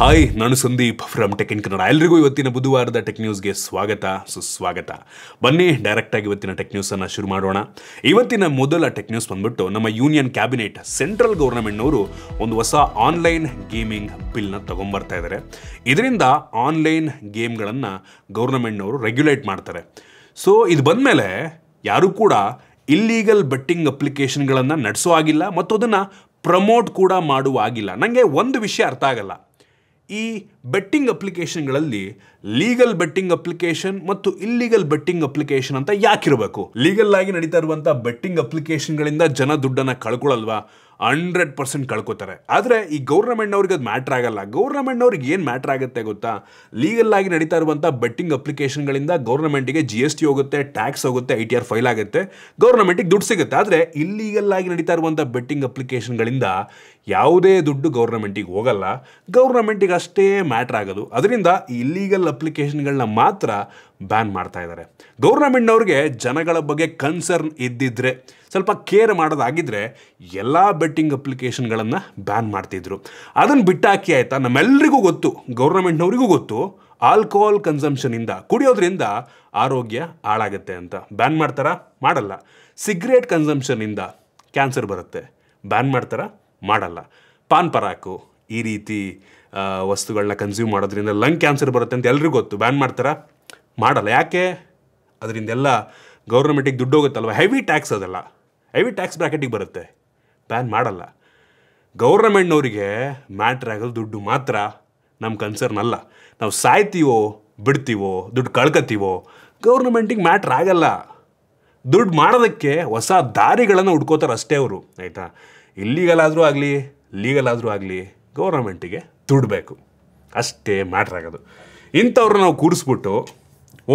Hi, ನಾನು Sandeep from tech in Kannada. ಎಲ್ರಿಗೂ ಇವತ್ತಿನ ಬುಧವಾರದ ಟೆಕ್ ನ್ಯೂಸ್ಗೆ ಸ್ವಾಗತ ಸುಸ್ವಾಗತ. ಬನ್ನಿ ಡೈರೆಕ್ಟಾಗಿ ಇವತ್ತಿನ ಟೆಕ್ ನ್ಯೂಸನ್ನು ಶುರು ಮಾಡೋಣ. ಇವತ್ತಿನ ಮೊದಲ ಟೆಕ್ ನ್ಯೂಸ್ ಬಂದ್ಬಿಟ್ಟು ನಮ್ಮ ಯೂನಿಯನ್ ಕ್ಯಾಬಿನೆಟ್ ಸೆಂಟ್ರಲ್ ಗೌರ್ಮೆಂಟ್ನವರು ಒಂದು ಹೊಸ ಆನ್ಲೈನ್ ಗೇಮಿಂಗ್ ಬಿಲ್ನ ತಗೊಂಬರ್ತಾ ಇದ್ದಾರೆ. ಇದರಿಂದ ಆನ್ಲೈನ್ ಗೇಮ್ಗಳನ್ನು ಗೌರ್ಮೆಂಟ್ನವರು ರೆಗ್ಯುಲೇಟ್ ಮಾಡ್ತಾರೆ. ಸೊ ಇದು ಬಂದಮೇಲೆ ಯಾರೂ ಕೂಡ ಇಲ್ಲೀಗಲ್ ಬೆಟ್ಟಿಂಗ್ ಅಪ್ಲಿಕೇಶನ್ಗಳನ್ನು ನಡೆಸೋ ಆಗಿಲ್ಲ ಮತ್ತು ಅದನ್ನು ಪ್ರಮೋಟ್ ಕೂಡ ಮಾಡುವ ಆಗಿಲ್ಲ. ನನಗೆ ಒಂದು ವಿಷಯ ಅರ್ಥ ಆಗಲ್ಲ. ಈ ಬೆಟ್ಟಿಂಗ್ ಅಪ್ಲಿಕೇಶನ್ಗಳಲ್ಲಿ ಲೀಗಲ್ ಬೆಟ್ಟಿಂಗ್ ಅಪ್ಲಿಕೇಶನ್ ಮತ್ತು ಇಲ್ಲೀಗಲ್ ಬೆಟ್ಟಿಂಗ್ ಅಪ್ಲಿಕೇಶನ್ ಅಂತ ಯಾಕಿರಬೇಕು? ಲೀಗಲ್ ಆಗಿ ನಡೀತಾ ಇರುವಂಥ ಬೆಟ್ಟಿಂಗ್ ಅಪ್ಲಿಕೇಶನ್ಗಳಿಂದ ಜನ ದುಡ್ಡನ್ನು ಕಳ್ಕೊಳ್ಳಲ್ವಾ? 100% ಕಳ್ಕೊತಾರೆ. ಆದರೆ ಈ ಗೌರ್ಮೆಂಟ್ನವ್ರಿಗೆ ಅದು ಮ್ಯಾಟ್ರ್ ಆಗಲ್ಲ. ಗೌರ್ಮೆಂಟ್ನವ್ರಿಗೆ ಏನು ಮ್ಯಾಟ್ರ್ ಆಗುತ್ತೆ ಗೊತ್ತಾ? ಲೀಗಲ್ ಆಗಿ ನಡೀತಾ ಇರುವಂಥ ಬೆಟ್ಟಿಂಗ್ ಅಪ್ಲಿಕೇಶನ್ಗಳಿಂದ ಗೌರ್ಮೆಂಟಿಗೆ GST ಹೋಗುತ್ತೆ, ಟ್ಯಾಕ್ಸ್ ಹೋಗುತ್ತೆ, ITR ಫೈಲ್ ಆಗುತ್ತೆ, ಗೌರ್ಮೆಂಟಿಗೆ ದುಡ್ಡು ಸಿಗುತ್ತೆ. ಆದರೆ ಇಲ್ಲೀಗಲ್ ಆಗಿ ನಡೀತಾ ಇರುವಂಥ ಬೆಟ್ಟಿಂಗ್ ಅಪ್ಲಿಕೇಶನ್ಗಳಿಂದ ಯಾವುದೇ ದುಡ್ಡು ಗೌರ್ಮೆಂಟಿಗೆ ಹೋಗಲ್ಲ. ಗೌರ್ಮೆಂಟಿಗೆ ಅಷ್ಟೇ ಮ್ಯಾಟ್ರ್ ಆಗೋದು. ಅದರಿಂದ ಈ ಇಲ್ಲೀಗಲ್ ಅಪ್ಲಿಕೇಶನ್ಗಳನ್ನ ಮಾತ್ರ ಬ್ಯಾನ್ ಮಾಡ್ತಾ ಇದ್ದಾರೆ. ಗೌರ್ಮೆಂಟ್ನವ್ರಿಗೆ ಜನಗಳ ಬಗ್ಗೆ ಕನ್ಸರ್ನ್ ಇದ್ದಿದ್ರೆ, ಸ್ವಲ್ಪ ಕೇರ್ ಮಾಡೋದಾಗಿದ್ದರೆ ಎಲ್ಲ ಬೆಟ್ಟಿಂಗ್ ಅಪ್ಲಿಕೇಶನ್ಗಳನ್ನು ಬ್ಯಾನ್ ಮಾಡ್ತಿದ್ರು. ಅದನ್ನು ಬಿಟ್ಟಾಕಿ ಆಯಿತಾ? ನಮ್ಮೆಲ್ಲರಿಗೂ ಗೊತ್ತು, ಗೌರ್ಮೆಂಟ್ನವರಿಗೂ ಗೊತ್ತು, ಆಲ್ಕೋಹಾಲ್ ಕನ್ಸಂಪ್ಷನಿಂದ, ಕುಡಿಯೋದ್ರಿಂದ ಆರೋಗ್ಯ ಹಾಳಾಗುತ್ತೆ ಅಂತ. ಬ್ಯಾನ್ ಮಾಡ್ತಾರಾ? ಮಾಡಲ್ಲ. ಸಿಗರೇಟ್ ಕನ್ಸಂಪ್ಷನಿಂದ ಕ್ಯಾನ್ಸರ್ ಬರುತ್ತೆ. ಬ್ಯಾನ್ ಮಾಡ್ತಾರಾ? ಮಾಡಲ್ಲ. ಪಾನ್ ಪರಾಕು ಈ ರೀತಿ ವಸ್ತುಗಳನ್ನ ಕನ್ಸ್ಯೂಮ್ ಮಾಡೋದ್ರಿಂದ ಲಂಗ್ ಕ್ಯಾನ್ಸರ್ ಬರುತ್ತೆ ಅಂತ ಎಲ್ರಿಗೂ ಗೊತ್ತು. ಬ್ಯಾನ್ ಮಾಡ್ತಾರಾ? ಮಾಡಲ್ಲ. ಯಾಕೆ? ಅದರಿಂದೆಲ್ಲ ಗೌರ್ಮೆಂಟಿಗೆ ದುಡ್ಡು ಹೋಗುತ್ತಲ್ವ. ಹೆವಿ ಟ್ಯಾಕ್ಸ್, ಅದೆಲ್ಲ ಹೆವಿ ಟ್ಯಾಕ್ಸ್ ಬ್ರ್ಯಾಕೆಟಿಗೆ ಬರುತ್ತೆ. ಬ್ಯಾನ್ ಮಾಡಲ್ಲ. ಗೌರ್ಮೆಂಟ್ನವರಿಗೆ ಮ್ಯಾಟ್ರ್ ಆಗೋದು ದುಡ್ಡು ಮಾತ್ರ, ನಮ್ಮ ಕನ್ಸರ್ನ್ ಅಲ್ಲ. ನಾವು ಸಾಯ್ತೀವೋ ಬಿಡ್ತೀವೋ ದುಡ್ಡು ಕಳ್ಕೊತೀವೋ ಗೌರ್ಮೆಂಟಿಗೆ ಮ್ಯಾಟ್ರ್ ಆಗಲ್ಲ. ದುಡ್ಡು ಮಾಡೋದಕ್ಕೆ ಹೊಸ ದಾರಿಗಳನ್ನು ಹುಡ್ಕೋತಾರೆ ಅಷ್ಟೇ ಅವರು, ಆಯಿತಾ? ಇಲ್ಲೀಗಲ್ ಆದರೂ ಆಗಲಿ ಲೀಗಲ್ ಆದರೂ ಆಗಲಿ ಗೌರ್ಮೆಂಟಿಗೆ ದುಡ್ಡು ಬೇಕು, ಅಷ್ಟೇ ಮ್ಯಾಟ್ರ್ ಆಗೋದು. ಇಂಥವ್ರನ್ನ ನಾವು ಕೂರಿಸ್ಬಿಟ್ಟು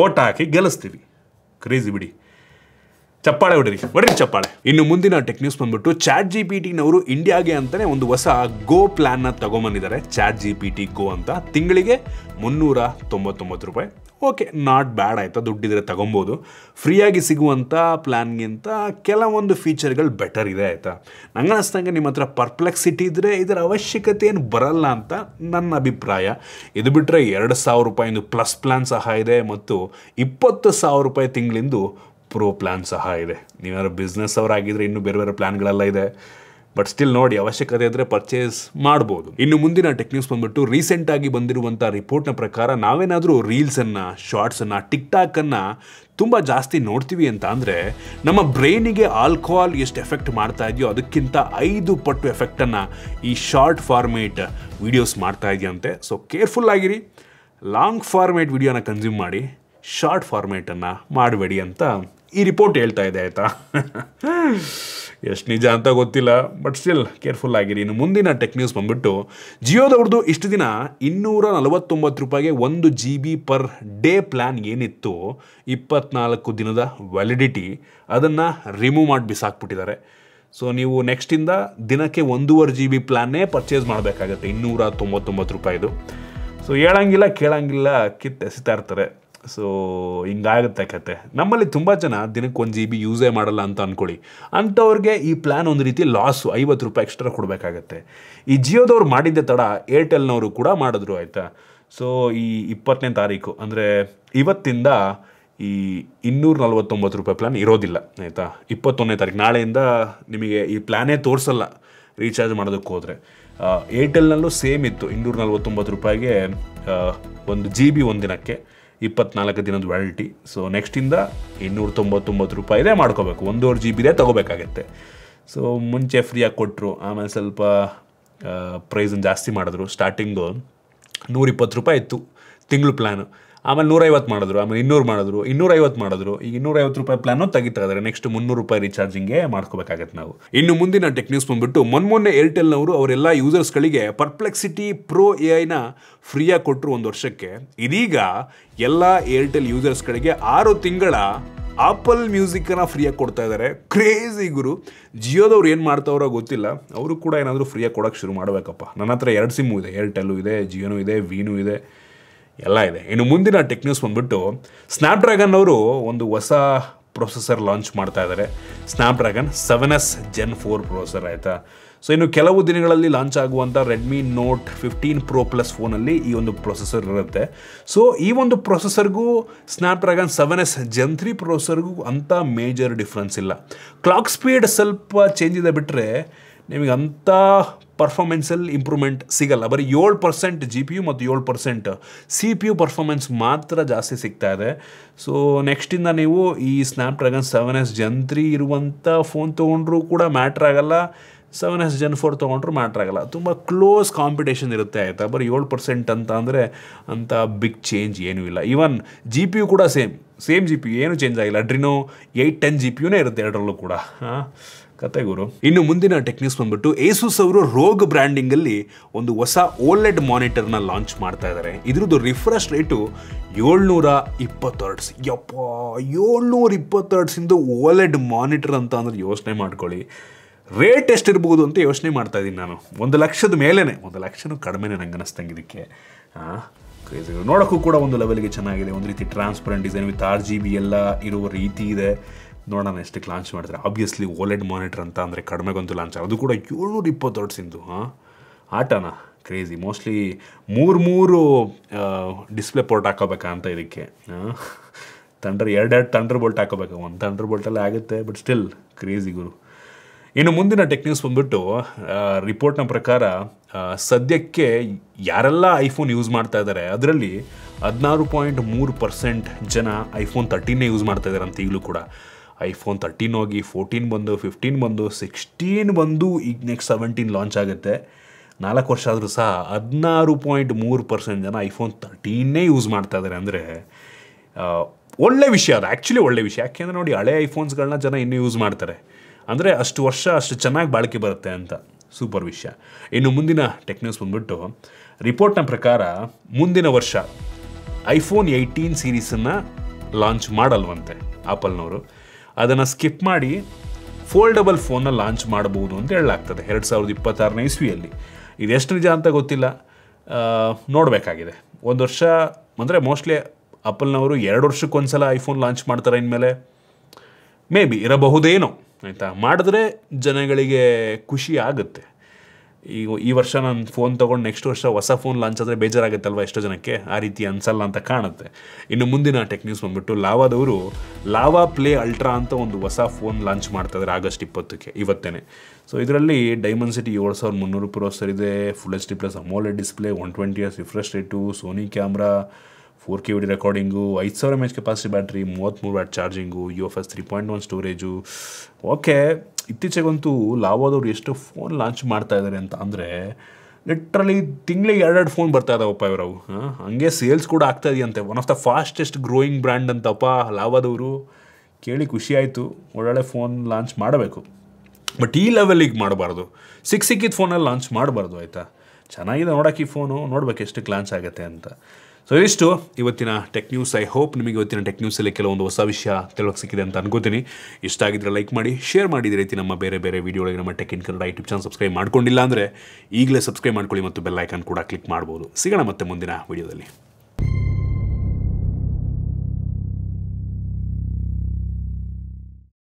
ಓಟ್ ಹಾಕಿ ಗೆಲ್ಲಿಸ್ತೀವಿ. ಕ್ರೇಜಿ ಬಿಡಿ. ಚಪ್ಪಾಳೆ ಹೊಡ್ರಿ ಚಪ್ಪಾಳೆ. ಇನ್ನು ಮುಂದಿನ ಟೆಕ್ ನ್ಯೂಸ್ ಬಂದ್ಬಿಟ್ಟು ChatGPTನವರು ಇಂಡಿಯಾಗೆ ಅಂತಲೇ ಒಂದು ಹೊಸ ಗೋ ಪ್ಲ್ಯಾನ್ನ ತಗೊಂಬಂದಿದ್ದಾರೆ. ChatGPT ಗೋ ಅಂತ. ತಿಂಗಳಿಗೆ $399. ಓಕೆ, ನಾಟ್ ಬ್ಯಾಡ್ ಆಯಿತಾ? ದುಡ್ಡಿದ್ರೆ ತಗೊಬೋದು. ಫ್ರೀಯಾಗಿ ಸಿಗುವಂಥ ಪ್ಲ್ಯಾನ್ಗಿಂತ ಕೆಲವೊಂದು ಫೀಚರ್ಗಳು ಬೆಟರ್ ಇದೆ, ಆಯಿತಾ? ನಂಗೆ ಅನಿಸ್ದಂಗೆ ನಿಮ್ಮ ಹತ್ರ ಪರ್ಪ್ಲೆಕ್ಸಿಟಿ ಇದ್ದರೆ ಇದರ ಅವಶ್ಯಕತೆ ಏನು ಬರಲ್ಲ ಅಂತ ನನ್ನ ಅಭಿಪ್ರಾಯ. ಇದು ಬಿಟ್ಟರೆ $2,000 ಪ್ಲಸ್ ಪ್ಲ್ಯಾನ್ ಸಹ ಇದೆ ಮತ್ತು $20,000 ತಿಂಗಳಿಂದು ಪ್ರೋ ಪ್ಲ್ಯಾನ್ ಸಹ ಇದೆ. ನೀವೇನಾದ್ರು ಬಿಸ್ನೆಸ್ ಅವರಾಗಿದ್ದರೆ ಇನ್ನೂ ಬೇರೆ ಬೇರೆ ಪ್ಲ್ಯಾನ್ಗಳೆಲ್ಲ ಇದೆ. ಬಟ್ ಸ್ಟಿಲ್ ನೋಡಿ, ಅವಶ್ಯಕತೆ ಇದ್ದರೆ ಪರ್ಚೇಸ್ ಮಾಡ್ಬೋದು. ಇನ್ನು ಮುಂದಿನ ಟೆಕ್ ನ್ಯೂಸ್ ಬಂದ್ಬಿಟ್ಟು ರೀಸೆಂಟಾಗಿ ಬಂದಿರುವಂಥ ರಿಪೋರ್ಟ್ನ ಪ್ರಕಾರ ನಾವೇನಾದರೂ ರೀಲ್ಸನ್ನು, ಶಾರ್ಟ್ಸನ್ನು, ಟಿಕ್ಟಾಕನ್ನು ತುಂಬ ಜಾಸ್ತಿ ನೋಡ್ತೀವಿ ಅಂತ ಅಂದರೆ ನಮ್ಮ ಬ್ರೈನಿಗೆ ಆಲ್ಕೋಹಾಲ್ ಎಷ್ಟು ಎಫೆಕ್ಟ್ ಮಾಡ್ತಾ ಇದೆಯೋ ಅದಕ್ಕಿಂತ 5 ಪಟ್ಟು ಎಫೆಕ್ಟನ್ನು ಈ ಶಾರ್ಟ್ ಫಾರ್ಮೇಟ್ ವೀಡಿಯೋಸ್ ಮಾಡ್ತಾ ಇದೆಯಂತೆ. ಸೊ ಕೇರ್ಫುಲ್ ಆಗಿರಿ. ಲಾಂಗ್ ಫಾರ್ಮೇಟ್ ವೀಡಿಯೋನ ಕನ್ಸ್ಯೂಮ್ ಮಾಡಿ, ಶಾರ್ಟ್ ಫಾರ್ಮೇಟನ್ನು ಮಾಡಬೇಡಿ ಅಂತ ಈ ರಿಪೋರ್ಟ್ ಹೇಳ್ತಾ ಇದೆ, ಆಯಿತಾ? ಎಷ್ಟು ನಿಜ ಅಂತ ಗೊತ್ತಿಲ್ಲ, ಬಟ್ ಸ್ಟಿಲ್ ಕೇರ್ಫುಲ್ ಆಗಿರಿ. ಇನ್ನು ಮುಂದಿನ ಟೆಕ್ ನ್ಯೂಸ್ ಬಂದ್ಬಿಟ್ಟು ಜಿಯೋದವ್ರದ್ದು ಇಷ್ಟು ದಿನ $249 1 GB ಪರ್ ಡೇ ಪ್ಲ್ಯಾನ್ ಏನಿತ್ತು, 24 ದಿನದ ವ್ಯಾಲಿಡಿಟಿ, ಅದನ್ನು ರಿಮೂವ್ ಮಾಡಿ ಬಿಸಾಕ್ಬಿಟ್ಟಿದ್ದಾರೆ. ಸೊ ನೀವು ನೆಕ್ಸ್ಟಿಂದ ದಿನಕ್ಕೆ 1.5 GB ಪ್ಲ್ಯಾನ್ನೇ ಪರ್ಚೇಸ್ ಮಾಡಬೇಕಾಗತ್ತೆ, $299. ಸೊ ಹೇಳಂಗಿಲ್ಲ ಕೇಳಂಗಿಲ್ಲ ಎಸಿತಾ ಇರ್ತಾರೆ. ಸೊ ಹಿಂಗಾಗುತ್ತೆ ಕತೆ. ನಮ್ಮಲ್ಲಿ ತುಂಬ ಜನ ದಿನಕ್ಕೆ 1 GB ಯೂಸೇ ಮಾಡಲ್ಲ ಅಂತ ಅಂದ್ಕೊಳ್ಳಿ. ಅಂಥವ್ರಿಗೆ ಈ ಪ್ಲ್ಯಾನ್ ಒಂದು ರೀತಿ ಲಾಸು, $50 ಎಕ್ಸ್ಟ್ರಾ ಕೊಡಬೇಕಾಗತ್ತೆ. ಈ ಜಿಯೋದವ್ರು ಮಾಡಿದ್ದೆ ತಡ ಏರ್ಟೆಲ್ನವರು ಕೂಡ ಮಾಡಿದ್ರು, ಆಯಿತಾ? ಸೊ ಈ 20ನೇ ತಾರೀಕು ಅಂದರೆ ಇವತ್ತಿಂದ ಈ $249 ಪ್ಲ್ಯಾನ್ ಇರೋದಿಲ್ಲ, ಆಯಿತಾ? 21ನೇ ತಾರೀಕು ನಾಳೆಯಿಂದ ನಿಮಗೆ ಈ ಪ್ಲ್ಯಾನೇ ತೋರಿಸಲ್ಲ ರೀಚಾರ್ಜ್ ಮಾಡೋದಕ್ಕೆ ಹೋದರೆ. ಏರ್ಟೆಲ್ನಲ್ಲೂ ಸೇಮ್ ಇತ್ತು, $249 1 GB ಒಂದು ದಿನಕ್ಕೆ, 24 ದಿನದ ವ್ಯಾಲಿಡಿಟಿ. ಸೊ ನೆಕ್ಸ್ಟಿಂದ $299 ಮಾಡ್ಕೋಬೇಕು, 1.5 GB ತೊಗೋಬೇಕಾಗತ್ತೆ. ಸೊ ಮುಂಚೆ ಫ್ರೀಯಾಗಿ ಕೊಟ್ಟರು, ಆಮೇಲೆ ಸ್ವಲ್ಪ ಪ್ರೈಸನ್ನು ಜಾಸ್ತಿ ಮಾಡಿದ್ರು. ಸ್ಟಾರ್ಟಿಂಗು $120 ಇತ್ತು ತಿಂಗಳು ಪ್ಲ್ಯಾನು, ಆಮೇಲೆ $150 ಮಾಡಿದ್ರು, ಆಮೇಲೆ $200 ಮಾಡಿದ್ರು, $250 ಮಾಡಿದ್ರು. ಈಗ $250 ಪ್ಲ್ಯಾನು ತೆಗಿತಾ ಇದ್ದಾರೆ. ನೆಕ್ಸ್ಟ್ $300 ರೀಚಾರ್ಜಿಂಗ್ಗೆ ಮಾಡ್ಕೋಬೇಕಾಗತ್ತೆ ನಾವು. ಇನ್ನು ಮುಂದಿನ ಟೆಕ್ ನ್ಯೂಸ್ ಬಂದ್ಬಿಟ್ಟು ಮೊನ್ನೆ ಏರ್ಟೆಲ್ನವರು ಅವರೆಲ್ಲ ಯೂಸರ್ಸ್ಗಳಿಗೆ ಪರ್ಪ್ಲೆಕ್ಸಿಟಿ ಪ್ರೋ AI ಫ್ರೀಯಾಗಿ ಕೊಟ್ಟರು 1 ವರ್ಷಕ್ಕೆ. ಇದೀಗ ಎಲ್ಲ ಏರ್ಟೆಲ್ ಯೂಸರ್ಸ್ಗಳಿಗೆ 6 ತಿಂಗಳ ಆಪಲ್ ಮ್ಯೂಸಿಕನ್ನು ಫ್ರೀಯಾಗಿ ಕೊಡ್ತಾ ಇದ್ದಾರೆ. ಕ್ರೇಜಿ ಗುರು. ಜಿಯೋದವ್ರು ಏನು ಮಾಡ್ತಾವ್ರೋ ಗೊತ್ತಿಲ್ಲ, ಅವರು ಕೂಡ ಏನಾದರೂ ಫ್ರೀಯಾಗಿ ಕೊಡೋಕ್ಕೆ ಶುರು ಮಾಡಬೇಕಪ್ಪ. ನನ್ನ ಹತ್ರ 2 ಸಿಮ್ಮು ಇದೆ, ಏರ್ಟೆಲ್ಲು ಇದೆ, ಜಿಯೋನೂ ಇದೆ, ವೀನೂ ಇದೆ, ಎಲ್ಲ ಇದೆ. ಇನ್ನು ಮುಂದಿನ ಟೆಕ್ ನ್ಯೂಸ್ ಬಂದ್ಬಿಟ್ಟು ಸ್ನ್ಯಾಪ್ಡ್ರ್ಯಾಗನ್ ಅವರು ಒಂದು ಹೊಸ ಪ್ರೊಸೆಸರ್ ಲಾಂಚ್ ಮಾಡ್ತಾ ಇದ್ದಾರೆ. ಸ್ನ್ಯಾಪ್ಡ್ರ್ಯಾಗನ್ 7S Gen 4 ಪ್ರೊಸೆಸರ್, ಆಯಿತಾ? ಸೊ ಇನ್ನು ಕೆಲವು ದಿನಗಳಲ್ಲಿ ಲಾಂಚ್ ಆಗುವಂಥ ರೆಡ್ಮಿ ನೋಟ್ 15 Pro Plus ಫೋನಲ್ಲಿ ಈ ಒಂದು ಪ್ರೊಸೆಸರ್ ಇರುತ್ತೆ. ಸೊ ಈ ಒಂದು ಪ್ರೊಸೆಸರ್ಗೂ ಸ್ನ್ಯಾಪ್ಡ್ರ್ಯಾಗನ್ 7S Gen 3 ಪ್ರೊಸೆಸರ್ಗೂ ಅಂಥ ಮೇಜರ್ ಡಿಫ್ರೆನ್ಸ್ ಇಲ್ಲ. ಕ್ಲಾಕ್ ಸ್ಪೀಡ್ ಸ್ವಲ್ಪ ಚೇಂಜ್ ಇದೆ ಬಿಟ್ಟರೆ ನಿಮಗೆ ಅಂಥ ಪರ್ಫಾರ್ಮೆನ್ಸಲ್ಲಿ ಇಂಪ್ರೂವ್ಮೆಂಟ್ ಸಿಗಲ್ಲ. ಬರೀ 7% GPU ಮತ್ತು 7% CPU ಪರ್ಫಾರ್ಮೆನ್ಸ್ ಮಾತ್ರ ಜಾಸ್ತಿ ಸಿಗ್ತಾ ಇದೆ. ಸೊ ನೆಕ್ಸ್ಟಿಂದ ನೀವು ಈ ಸ್ನ್ಯಾಪ್ಡ್ರ್ಯಾಗನ್ 7S Gen 3 ಇರುವಂಥ ಫೋನ್ ತೊಗೊಂಡ್ರೂ ಕೂಡ ಮ್ಯಾಟ್ರ್ ಆಗಲ್ಲ, 7S Gen 4 ತೊಗೊಂಡ್ರು ಮ್ಯಾಟ್ರ್ ಆಗಲ್ಲ. ತುಂಬ ಕ್ಲೋಸ್ ಕಾಂಪಿಟೇಷನ್ ಇರುತ್ತೆ ಆಯಿತಾ. ಬರೀ 7% ಅಂತ ಅಂದರೆ ಅಂಥ ಬಿಗ್ ಚೇಂಜ್ ಏನೂ ಇಲ್ಲ. ಈವನ್ GPU ಕೂಡ ಸೇಮ್ GPU ಏನೂ ಚೇಂಜ್ ಆಗಿಲ್ಲ. Adreno 810 GPUನೇ ಇರುತ್ತೆ ಎರಡರಲ್ಲೂ ಕೂಡ. ಕತೆ ಗುರು. ಇನ್ನು ಮುಂದಿನ ಟೆಕ್ನಿಕ್ಸ್ ಬಂದ್ಬಿಟ್ಟು ಏಸುಸ್ ಅವರು ರೋಗ್ ಬ್ರ್ಯಾಂಡಿಂಗಲ್ಲಿ ಒಂದು ಹೊಸ OLED ಮಾನಿಟರ್ನ ಲಾಂಚ್ ಮಾಡ್ತಾ ಇದ್ದಾರೆ. ಇದ್ರದ್ದು ರಿಫ್ರೆಶ್ ರೇಟು 720 Hz. ಯಪ್ಪ, 720 Hz OLED ಮಾನಿಟರ್ ಅಂತ ಅಂದರೆ ಯೋಚನೆ ಮಾಡ್ಕೊಳ್ಳಿ. ರೇಟ್ ಎಷ್ಟಿರ್ಬೋದು ಅಂತ ಯೋಚನೆ ಮಾಡ್ತಾ ಇದ್ದೀನಿ ನಾನು. 1 ಲಕ್ಷದ ಮೇಲೇ, 1 ಲಕ್ಷನೂ ಕಡಿಮೆನೇ ನಂಗೆ ಅನ್ನಿಸ್ತಂಗೆ ಇದಕ್ಕೆ. ಕ್ರೇಜಿ. ನೋಡೋಕ್ಕೂ ಕೂಡ ಒಂದು ಲೆವೆಲ್ಗೆ ಚೆನ್ನಾಗಿದೆ. ಒಂದು ರೀತಿ ಟ್ರಾನ್ಸ್ಪರೆಂಟ್ ಡಿಸೈನ್ ವಿತ್ RGB ಎಲ್ಲ ಇರುವ ರೀತಿ ಇದೆ. ನೋಡೋಣ ಎಷ್ಟಕ್ಕೆ ಲಾಂಚ್ ಮಾಡ್ತಾರೆ. ಆಬ್ವಿಯಸ್ಲಿ OLED ಮಾನಿಟರ್ ಅಂತ ಅಂದರೆ ಕಡಿಮೆಗಂತೂ ಲಾಂಚ್ ಆಗೋದು ಕೂಡ 720 Hz. ಆಟನ ಕ್ರೇಜಿ. ಮೋಸ್ಟ್ಲಿ 3 ಡಿಸ್ಪ್ಲೇ ಪೋರ್ಟ್ ಹಾಕೋಬೇಕಾ ಅಂತ ಇದಕ್ಕೆ. ಎರಡು ಥಂಡರ್ ಬೋಲ್ಟ್ ಹಾಕೋಬೇಕು. ಒಂದು ಥಂಡರ್ ಬೋಲ್ಟಲ್ಲೇ ಆಗುತ್ತೆ, ಬಟ್ ಸ್ಟಿಲ್ ಕ್ರೇಜಿ ಗುರು. ಇನ್ನು ಮುಂದಿನ ಟೆಕ್ನಿಕ್ಸ್ ಬಂದ್ಬಿಟ್ಟು ರಿಪೋರ್ಟ್ನ ಪ್ರಕಾರ ಸದ್ಯಕ್ಕೆ ಯಾರೆಲ್ಲ ಐಫೋನ್ ಯೂಸ್ ಮಾಡ್ತಾ ಇದ್ದಾರೆ ಅದರಲ್ಲಿ 16.3% ಜನ iPhone 13 ಯೂಸ್ ಮಾಡ್ತಾ ಇದ್ದಾರೆ ಅಂತ. ಈಗಲೂ ಕೂಡ iPhone 13 ಹೋಗಿ 14 ಬಂದು, 15 ಬಂದು, 16 ಬಂದು, ಈಗ ನೆಕ್ಸ್ಟ್ 17 ಲಾಂಚ್ ಆಗುತ್ತೆ. 4 ವರ್ಷ ಆದರೂ ಸಹ 16.3% ಜನ iPhone 13 ಯೂಸ್ ಮಾಡ್ತಾ ಇದ್ದಾರೆ. ಅಂದರೆ ಒಳ್ಳೆ ವಿಷಯ ಅದು, ಆ್ಯಕ್ಚುಲಿ ಒಳ್ಳೆ ವಿಷಯ. ಯಾಕೆಂದರೆ ನೋಡಿ, ಹಳೆ ಐಫೋನ್ಸ್ಗಳನ್ನ ಜನ ಇನ್ನೂ ಯೂಸ್ ಮಾಡ್ತಾರೆ. ಅಂದರೆ ಅಷ್ಟು ವರ್ಷ ಅಷ್ಟು ಚೆನ್ನಾಗಿ ಬಾಳಿಕೆ ಬರುತ್ತೆ ಅಂತ. ಸೂಪರ್ ವಿಷಯ. ಇನ್ನು ಮುಂದಿನ ಟೆಕ್ನಿಕ್ಸ್ ಬಂದ್ಬಿಟ್ಟು ರಿಪೋರ್ಟ್ನ ಪ್ರಕಾರ ಮುಂದಿನ ವರ್ಷ iPhone 18 ಸೀರೀಸನ್ನು ಲಾಂಚ್ ಮಾಡಲ್ವಂತೆ ಆಪಲ್ನವರು. ಅದನ್ನು ಸ್ಕಿಪ್ ಮಾಡಿ ಫೋಲ್ಡಬಲ್ ಫೋನ್ನ ಲಾಂಚ್ ಮಾಡಬಹುದು ಅಂತ ಹೇಳಲಾಗ್ತದೆ 2026ನೇ ಇಸ್ವಿಯಲ್ಲಿ. ಇದೆಷ್ಟು ನಿಜ ಅಂತ ಗೊತ್ತಿಲ್ಲ, ನೋಡಬೇಕಾಗಿದೆ. 1 ವರ್ಷ ಅಂದರೆ ಮೋಸ್ಟ್ಲಿ ಆಪಲ್ನವರು 2 ವರ್ಷಕ್ಕೊಂದ್ಸಲ ಐಫೋನ್ ಲಾಂಚ್ ಮಾಡ್ತಾರೆ. ಇನ್ಮೇಲೆ ಮೇ ಬಿ ಇರಬಹುದೇನೋ ಆಯಿತಾ. ಮಾಡಿದ್ರೆ ಜನಗಳಿಗೆ ಖುಷಿ ಆಗುತ್ತೆ. ಈಗ ಈ ವರ್ಷ ನಾನು ಫೋನ್ ತೊಗೊಂಡು ನೆಕ್ಸ್ಟ್ ವರ್ಷ ಹೊಸ ಫೋನ್ ಲಾಂಚ್ ಆದರೆ ಬೇಜಾರಾಗುತ್ತಲ್ವ ಎಷ್ಟೋ ಜನಕ್ಕೆ. ಆ ರೀತಿ ಅನಿಸಲ್ಲ ಅಂತ ಕಾಣುತ್ತೆ. ಇನ್ನು ಮುಂದಿನ ಟೆಕ್ನಿಕ್ಸ್ ಬಂದ್ಬಿಟ್ಟು ಲಾವಾದವರು ಲಾವಾ ಪ್ಲೇ ಅಲ್ಟ್ರಾ ಅಂತ ಒಂದು ಹೊಸ ಫೋನ್ ಲಾಂಚ್ ಮಾಡ್ತಾಯಿದ್ದಾರೆ ಆಗಸ್ಟ್ 20ಕ್ಕೆ, ಇವತ್ತೇ. ಸೊ ಇದರಲ್ಲಿ ಡೈಮೆನ್ಸಿಟಿ 7300 ಪ್ರೊಸೆಸರ್ ಇದೆ, full HD plus AMOLED display, 120 Hz refresh rate, Sony camera, 4K video recording, 5000 mAh capacity battery, 33 watt charging, UFS 3.1 storage. Okay, ಇತ್ತೀಚೆಗಂತೂ ಲಾವಾದವ್ರು ಎಷ್ಟು ಫೋನ್ ಲಾಂಚ್ ಮಾಡ್ತಾ ಇದ್ದಾರೆ ಅಂತ ಅಂದರೆ ಲಿಟ್ರಲಿ ತಿಂಗಳಿಗೆ 2 ಫೋನ್ ಬರ್ತಾ ಇದ್ದಾವಪ್ಪ ಇವರವು. ಹಂಗೆ ಸೇಲ್ಸ್ ಕೂಡ ಆಗ್ತಾ ಇದೆಯಂತೆ. One of the fastest growing brand ಅಂತಪ್ಪ ಲಾವಾದವರು. ಕೇಳಿ ಖುಷಿ ಆಯಿತು. ಒಳ್ಳೊಳ್ಳೆ ಫೋನ್ ಲಾಂಚ್ ಮಾಡಬೇಕು, ಬಟ್ ಈ ಲೆವೆಲಿಗೆ ಮಾಡಬಾರ್ದು. ಸಿಕ್ಕಿದ ಫೋನಲ್ಲಿ ಲಾಂಚ್ ಮಾಡಬಾರ್ದು ಆಯಿತಾ. ಚೆನ್ನಾಗಿದೆ ನೋಡೋಕೆ ಈ ಫೋನು, ನೋಡ್ಬೇಕು ಎಷ್ಟಕ್ಕೆ ಲಾಂಚ್ ಆಗುತ್ತೆ ಅಂತ. ಸೊ ಇದಿಷ್ಟು ಇವತ್ತಿನ ಟೆಕ್ ನ್ಯೂಸ್. ಐ ಹೋಪ್ ನಿಮಗೆ ಇವತ್ತಿನ ಟೆಕ್ ನ್ಯೂಸಲ್ಲಿ ಕೆಲವೊಂದು ಹೊಸ ವಿಷಯ ತಿಳಿಯೋಕೆ ಸಿಕ್ಕಿದೆ ಅಂತ ಅನ್ಕೋತೀನಿ. ಇಷ್ಟ ಆಗಿದ್ರೆ ಲೈಕ್ ಮಾಡಿ, ಶೇರ್ ಮಾಡಿ. ಇದೇ ರೀತಿ ನಮ್ಮ ಬೇರೆ ಬೇರೆ ವೀಡಿಯೋಗಳಿಗೆ ನಮ್ಮ tech in Kannada YouTube channel subscribe ಮಾಡ್ಕೊಂಡಿಲ್ಲ ಅಂದರೆ ಈಗಲೇ ಸಬ್ಸ್ಕ್ರೈಬ್ ಮಾಡ್ಕೊಳ್ಳಿ ಮತ್ತು ಬೆಲ್ ಐಕಾನ್ ಕೂಡ ಕ್ಲಿಕ್ ಮಾಡ್ಬೋದು. ಸಿಗೋಣ ಮತ್ತೆ ಮುಂದಿನ ವೀಡಿಯೋದಲ್ಲಿ.